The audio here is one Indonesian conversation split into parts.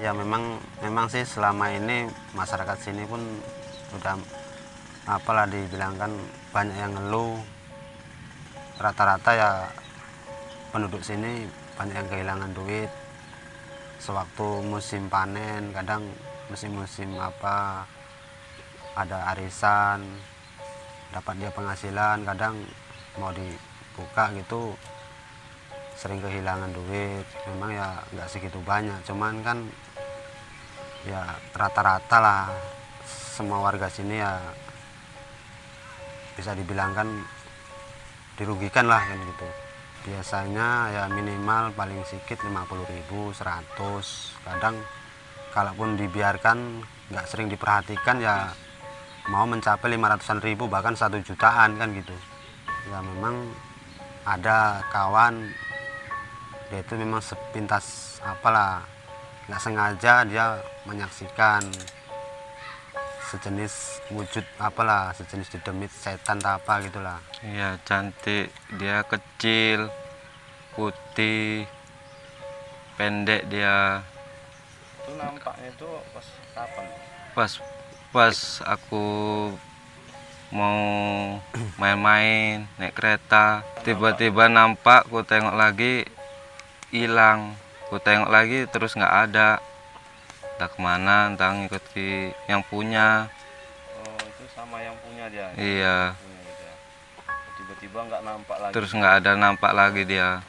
Ya memang sih selama ini masyarakat sini pun udah apalah dibilangkan banyak yang ngeluh. Rata-rata ya penduduk sini banyak yang kehilangan duit sewaktu musim panen, kadang musim-musim apa ada arisan, dapat dia penghasilan, kadang mau dibuka gitu sering kehilangan duit. Memang ya nggak segitu banyak, cuman kan ya rata-rata lah semua warga sini ya bisa dibilangkan dirugikan lah kan gitu. Biasanya ya minimal paling sedikit 50.000, 100. Kadang kalaupun dibiarkan nggak sering diperhatikan ya mau mencapai 500-an ribu, bahkan 1 jutaan kan gitu. Ya memang ada kawan dia itu memang sepintas apalah nggak sengaja dia menyaksikan sejenis wujud apalah, sejenis dedemit setan atau apa gitulah. Iya, cantik, dia kecil, putih, pendek dia. Itu nampaknya itu pas kapan? Pas aku mau main-main naik kereta, tiba-tiba nampak, ku tengok lagi hilang, ku tengok lagi terus nggak ada. Entah kemana, entah ngikuti yang punya. Oh, itu sama yang punya dia. Iya. Punya dia. Tiba-tiba nggak nampak lagi. Terus nggak ada nampak lagi dia.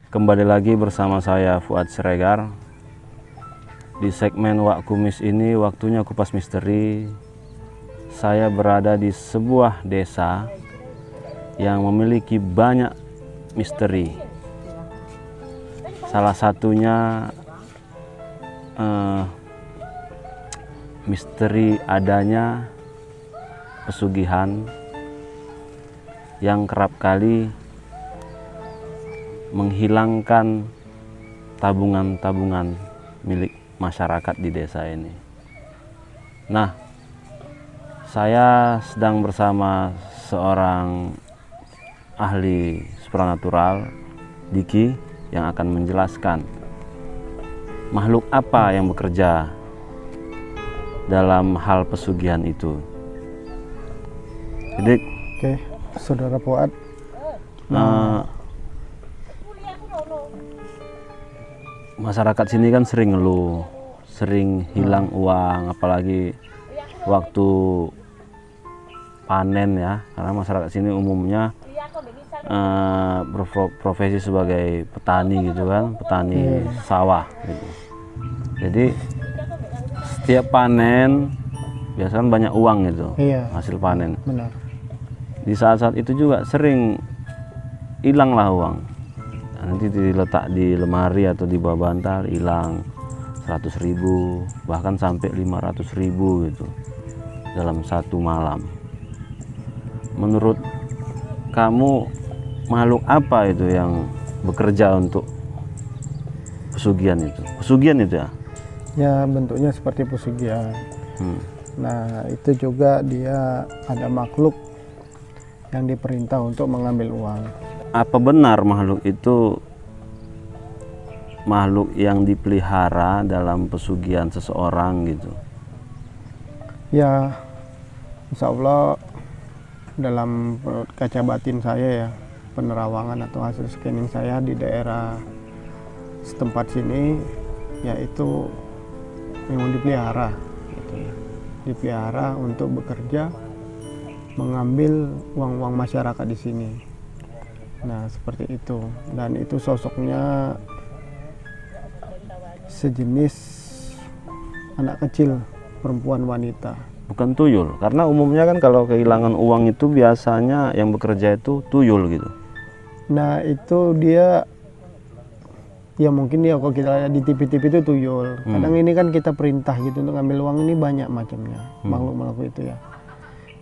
Kembali lagi bersama saya Fuad Siregar. Di segmen Wak Kumis ini waktunya kupas misteri. Saya berada di sebuah desa yang memiliki banyak misteri. Salah satunya misteri adanya pesugihan yang kerap kali menghilangkan tabungan-tabungan milik masyarakat di desa ini. Nah, saya sedang bersama seorang ahli supranatural, Diki, yang akan menjelaskan makhluk apa yang bekerja dalam hal pesugihan itu. Jadi, Oke, Saudara Fuad. masyarakat sini kan sering ngeluh, sering hilang uang, apalagi waktu panen ya, karena masyarakat sini umumnya berprofesi sebagai petani gitu kan, petani sawah gitu. Jadi setiap panen biasanya banyak uang gitu, hasil panen. Benar. Di saat-saat itu juga sering hilanglah uang. Nanti diletak di lemari atau di bawah bantal, hilang 100.000, bahkan sampai 500.000 gitu dalam satu malam. Menurut kamu makhluk apa itu yang bekerja untuk pesugihan itu? Pesugihan itu ya? Ya, bentuknya seperti pesugihan. Nah, itu juga dia ada makhluk yang diperintah untuk mengambil uang. Apa benar makhluk itu makhluk yang dipelihara dalam pesugihan seseorang gitu? Ya, insya Allah dalam kaca batin saya ya, penerawangan atau hasil scanning saya di daerah setempat sini, yaitu memang dipelihara gitu ya. Dipelihara untuk bekerja mengambil uang-uang masyarakat di sini. Nah, seperti itu. Dan itu sosoknya sejenis anak kecil, perempuan wanita. Bukan tuyul, karena umumnya kan kalau kehilangan uang itu biasanya yang bekerja itu tuyul gitu. Nah, itu dia, ya mungkin ya kalau kita lihat di TV-TV itu tuyul. Kadang ini kan kita perintah gitu untuk ngambil uang, ini banyak macamnya, makhluk-makhluk itu ya.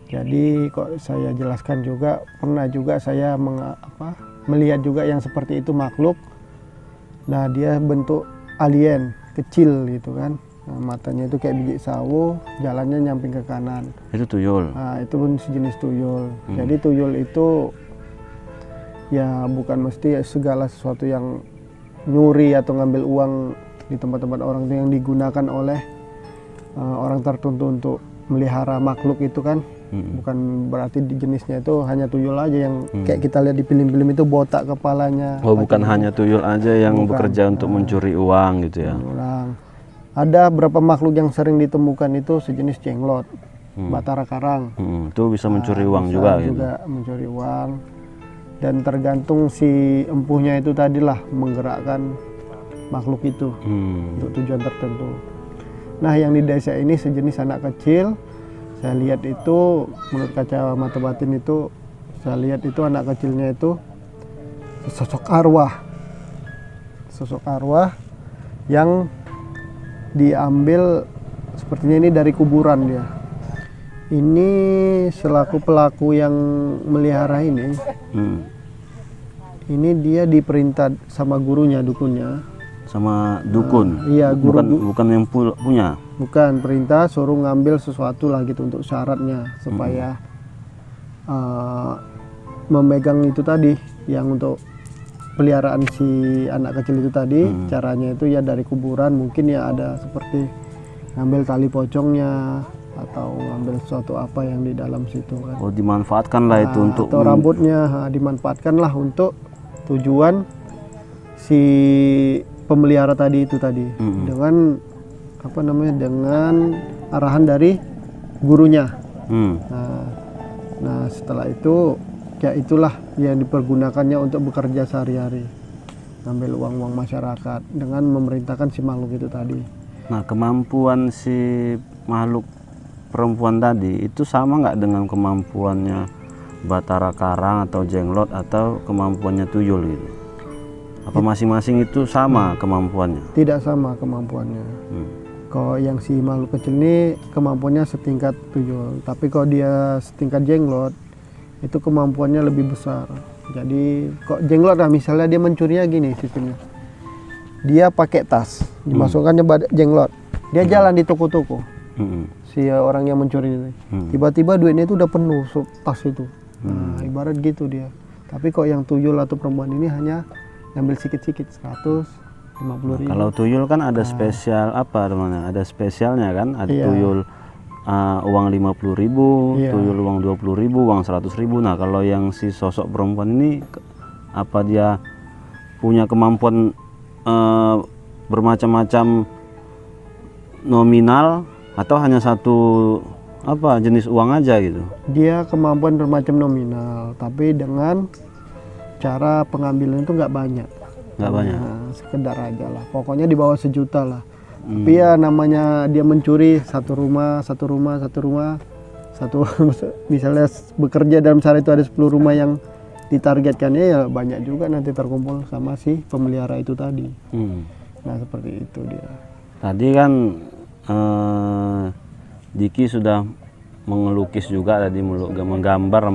Jadi kok saya jelaskan juga, pernah juga saya melihat juga yang seperti itu makhluk. Nah, dia bentuk alien kecil gitu kan. Nah, matanya itu kayak biji sawo, jalannya nyamping ke kanan. Itu tuyul. Nah, itu pun sejenis tuyul. Jadi tuyul itu ya bukan mesti segala sesuatu yang nyuri atau ngambil uang di tempat-tempat orang itu yang digunakan oleh orang tertentu untuk melihara makhluk itu kan. Bukan berarti jenisnya itu hanya tuyul aja yang kayak kita lihat di film-film itu botak kepalanya. Oh, bukan hanya tuyul aja yang Bukan. bekerja untuk mencuri uang gitu ya. Ulang. Ada beberapa makhluk yang sering ditemukan itu sejenis jenglot, batara karang. Itu bisa mencuri uang Bisa juga gitu. juga mencuri uang. Dan tergantung si empuhnya itu tadilah menggerakkan makhluk itu untuk tujuan tertentu. Nah, yang di desa ini sejenis anak kecil. Saya lihat itu menurut kacamata batin itu, saya lihat itu anak kecilnya itu sosok arwah yang diambil sepertinya ini dari kuburan dia. Ini selaku pelaku yang melihara ini dia diperintah sama gurunya, dukunnya. Sama dukun. Iya, guru. Bukan yang punya. Bukan, perintah suruh ngambil sesuatu lah gitu untuk syaratnya supaya memegang itu tadi yang untuk peliharaan si anak kecil itu tadi. Caranya itu ya dari kuburan, mungkin ya ada seperti ngambil tali pocongnya atau ngambil sesuatu apa yang di dalam situ kan. Oh, dimanfaatkan lah itu untuk atau rambutnya dimanfaatkan lah untuk tujuan si pemelihara tadi itu tadi dengan apa namanya, dengan arahan dari gurunya. Nah, setelah itu ya itulah yang dipergunakannya untuk bekerja sehari-hari, ngambil uang-uang masyarakat dengan memerintahkan si makhluk itu tadi. Nah, kemampuan si makhluk perempuan tadi itu sama nggak dengan kemampuannya batara karang atau jenglot atau kemampuannya tuyul gitu? Apa masing-masing itu sama kemampuannya? Tidak sama kemampuannya. Kalau yang si makhluk kecil ini kemampuannya setingkat tuyul, tapi kalau dia setingkat jenglot itu kemampuannya lebih besar. Jadi kok jenglot lah, misalnya dia mencurinya gini sistemnya, dia pakai tas, dimasukkannya jenglot, dia jalan di toko-toko, si orang yang mencuri ini, tiba-tiba duitnya itu udah penuh tas itu. Nah, ibarat gitu dia. Tapi kok yang tuyul atau perempuan ini hanya ngambil sedikit-sedikit, 150.000. Kalau tuyul kan ada spesial apa namanya? Ada spesialnya kan? Ada tuyul uang 50.000, tuyul uang 20.000, uang 100.000. Nah, kalau yang si sosok perempuan ini apa dia punya kemampuan bermacam-macam nominal atau hanya satu apa jenis uang aja gitu? Dia kemampuan bermacam nominal, tapi dengan cara pengambilan itu nggak banyak. Nggak banyak. Nah, sekedar aja lah. Pokoknya di bawah 1 juta lah. Tapi ya namanya dia mencuri satu rumah, misalnya bekerja dalam sehari itu ada 10 rumah yang ditargetkannya, ya banyak juga nanti terkumpul sama si pemelihara itu tadi. Nah, seperti itu dia. Tadi kan Diki sudah mengelukis juga tadi, menggambar,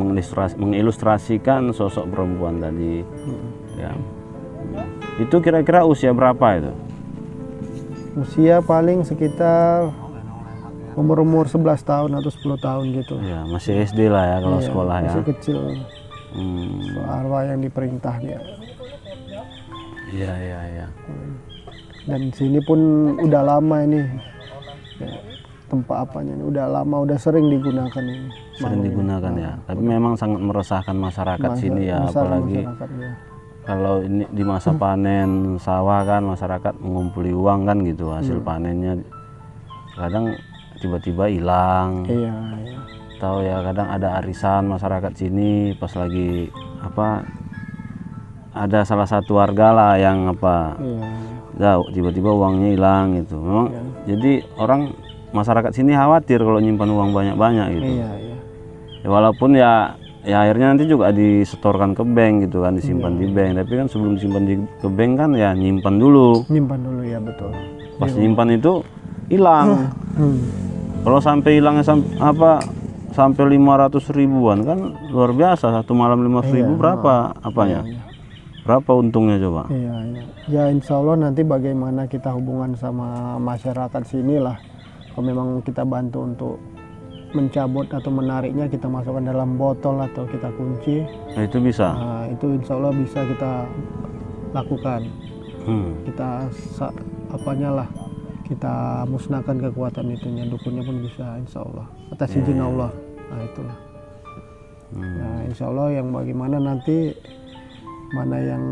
mengilustrasikan sosok perempuan tadi. Ya. Itu kira-kira usia berapa itu? Usia paling sekitar umur 11 tahun atau 10 tahun gitu. Ya, masih SD lah ya kalau sekolah ya. Masih kecil. Arwah yang diperintah dia. Iya. Dan sini pun udah lama ini. Ya, tempat apanya ini udah lama, udah sering digunakan ini. Sering digunakan ya. Tapi memang sangat meresahkan masyarakat sini ya, apalagi kalau ini di masa panen sawah kan, masyarakat mengumpuli uang kan gitu, hasil panennya kadang tiba-tiba hilang. Iya. Tahu ya, kadang ada arisan masyarakat sini pas lagi apa, ada salah satu warga lah yang apa, tiba-tiba uangnya hilang gitu. Memang jadi orang masyarakat sini khawatir kalau nyimpan uang banyak-banyak gitu. Iya. Ya, walaupun ya akhirnya nanti juga disetorkan ke bank gitu kan, disimpan di bank. Tapi kan sebelum disimpan ke bank kan ya nyimpan dulu. Nyimpan dulu ya, betul. Pas nyimpan itu hilang. Kalau sampai hilangnya sampai 500 ribuan kan luar biasa. Satu malam 500 ribu berapa apanya? Berapa untungnya coba? Iya, iya. Ya insya Allah nanti bagaimana kita hubungan sama masyarakat sini lah. Kalau memang kita bantu untuk mencabut atau menariknya, kita masukkan dalam botol atau kita kunci. Nah, itu bisa. Nah, itu insya Allah bisa kita lakukan. Kita apanya lah, kita musnahkan kekuatan itunya, dukunnya pun bisa insya Allah atas izin Allah. Nah itulah. Nah insya Allah yang bagaimana nanti mana yang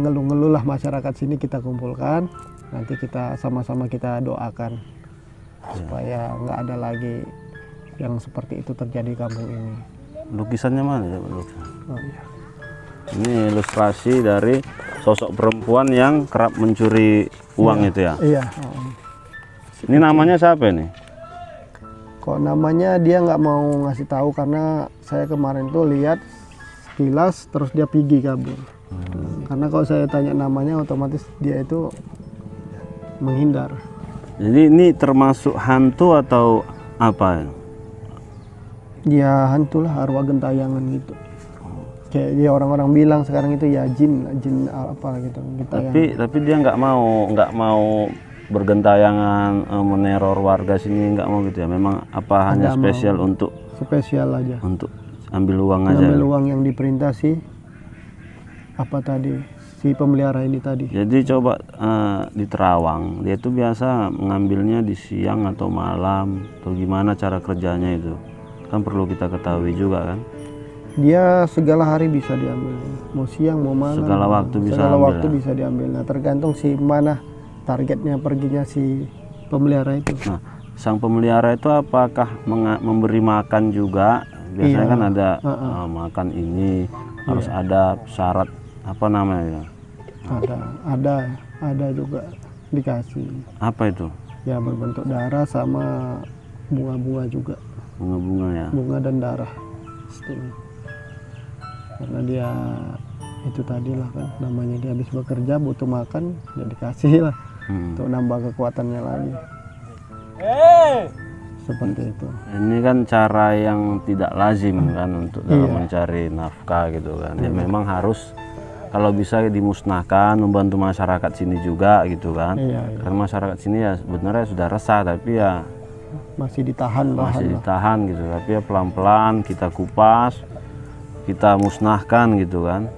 ngeluh-ngeluh lah masyarakat sini kita kumpulkan, nanti kita sama-sama kita doakan supaya nggak ada lagi yang seperti itu terjadi di kampung ini. Lukisannya mana ya, lukisan? Oh, iya. Ini ilustrasi dari sosok perempuan yang kerap mencuri uang itu ya. Iya. Ini namanya siapa ini? Kok namanya dia nggak mau ngasih tahu karena saya kemarin tuh lihat sekilas terus dia pergi kabur. Karena kalau saya tanya namanya otomatis dia itu menghindar. Jadi ini termasuk hantu atau apa? Ya hantulah, arwah gentayangan gitu. Kayak dia orang-orang bilang sekarang itu ya jin apa gitu. Tapi dia nggak mau bergentayangan meneror warga sini, nggak mau gitu ya. Memang apa hanya spesial mau. Untuk spesial aja. Untuk ambil uang aja. Ambil uang yang diperintah sih. Apa tadi si pemelihara ini tadi. Jadi coba di Terawang dia itu biasa mengambilnya di siang atau malam atau gimana cara kerjanya itu kan perlu kita ketahui juga kan. Dia segala hari bisa diambil, mau siang mau malam, segala waktu bisa diambil. Nah tergantung si mana targetnya perginya si pemelihara itu. Nah sang pemelihara itu apakah memberi makan juga? Biasanya kan ada makan ini harus ada syarat apa namanya? Ada juga dikasih. Apa itu? Ya berbentuk darah sama bunga-bunga juga. Bunga-bunga ya. Bunga dan darah. Karena dia itu tadi lah kan namanya dia habis bekerja butuh makan ya dikasih lah untuk nambah kekuatannya lagi. Seperti itu. Ini kan cara yang tidak lazim kan untuk dalam mencari nafkah gitu kan. Ya memang harus kalau bisa dimusnahkan, membantu masyarakat sini juga gitu kan. Karena masyarakat sini ya sebenarnya sudah resah tapi ya masih ditahan gitu. Tapi ya pelan-pelan kita kupas, kita musnahkan gitu kan.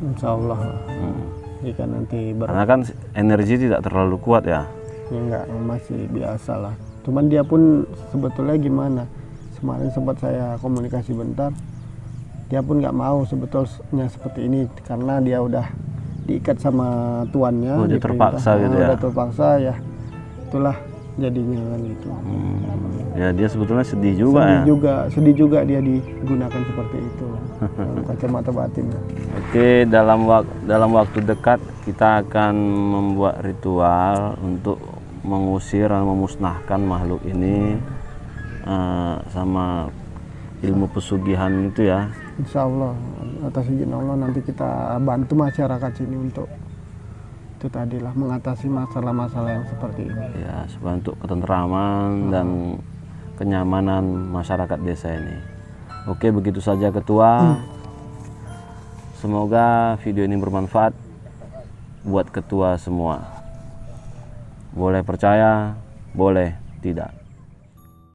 Insya Allah. Jika nanti karena kan energi tidak terlalu kuat ya. Enggak, masih biasa lah. Cuman dia pun sebetulnya gimana? Kemarin sempat saya komunikasi bentar. Dia pun nggak mau sebetulnya seperti ini karena dia udah diikat sama tuannya. Oh, dia terpaksa gitu ya. Udah terpaksa ya. Itulah jadinya kan gitu. Ya dia sebetulnya sedih juga sedih juga dia digunakan seperti itu. Kacamata batin. Oke, dalam waktu dekat kita akan membuat ritual untuk mengusir dan memusnahkan makhluk ini sama ilmu pesugihan itu ya. Insya Allah atas izin Allah nanti kita bantu masyarakat sini untuk itu tadilah mengatasi masalah-masalah yang seperti ini. Ya, supaya untuk ketentraman dan kenyamanan masyarakat desa ini. Oke, begitu saja Ketua. Semoga video ini bermanfaat buat Ketua semua. Boleh percaya, boleh tidak.